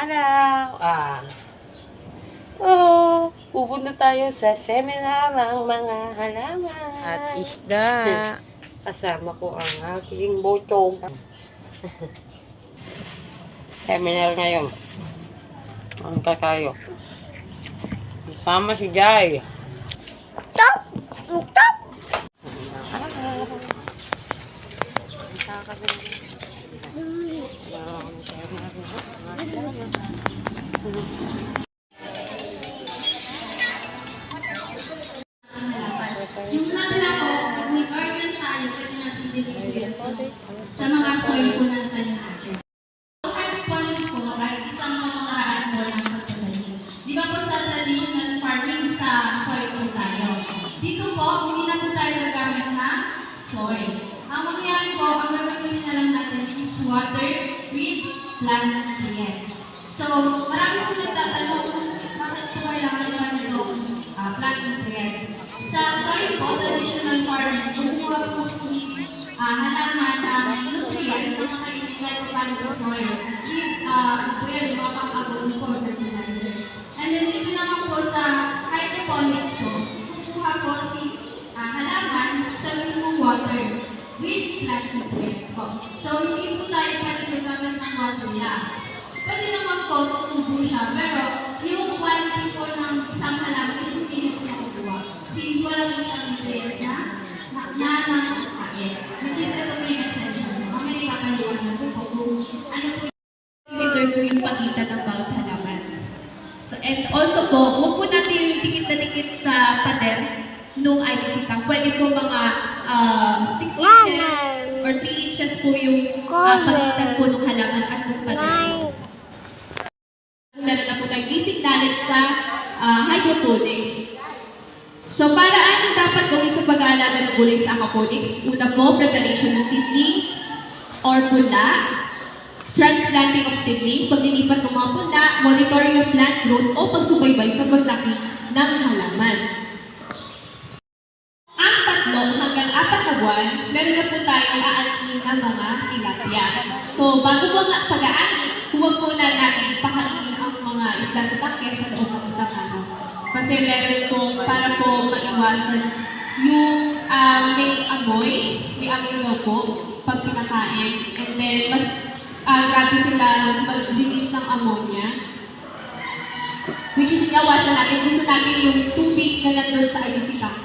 araw. Pupunta tayo sa seminar ng mga halaman. At isda. Kasama ko ang aking botog. Seminar ngayon. Ang kakayo. Kasama si Jai. Top! Top! Yung sabi na po, pag nag-organ tayo, kasi natin delivery sa mga soil po ng natin. Ang point po ay isang pamamaraan po ng pagtatanim. Di ba po sa traditional farming sa soil po tayo? Dito po, hindi na po tayo gagamit ng soil. Ang mangyayari po, ang gagawin na lang natin is water with plant nutrients. So, marami po nagtatanong, bakit po kailangan naman itong plant nutrients? Sa soil po, traditional farming, kumuha po si halaman ng nutrients na makailangan po paano sa soil. Po yan, mga pang-abon po fertilizer. And then, dito naman po sa hydroponics po, kumuha po si halaman sa mismong water with plant nutrients po. So, hindi po tayo pwede gagamit ng water lang. Pwede naman po tutubo siya, pero yung quality po ng isang halaman, hindi nyo siya kukuha. Since wala po siyang nutrients na nakakain. Which is ito po yung essential. Mamaya kakaliwan po kung ano po yung pagitan ng bawat halaman. So, and also po, huwag po natin yung dikit na dikit sa pader nung IDC tank. Pwede po mga 6 inches or 3 inches po yung pagitan po ng halaman at ng pader. Meron na po tayong basic knowledge sa hydroponics. So, para ano dapat gawin sa pag-aalaga ng gulay sa aquaponics? Una po, preparation ng seedlings or punla, transplanting of seedlings, paglilipas ng mga punla, monitor yung plant growth o pagsubaybay sa paglaki ng halaman. Ang 3 hanggang 4 na buwan, meron na po tayong aanin ng mga tilapia. So, bago po nga pag-aanin, huwag po na natin ipakainin ang mga isda sa tangke sa loob ng isang araw. Kasi meron po, para po maiwasan yung may amoy daw po pag pinakain. And then, mas grabe sila mag-release ng ammonia. Which is inawasan natin. Gusto natin yung tubig na nandun sa IDC tank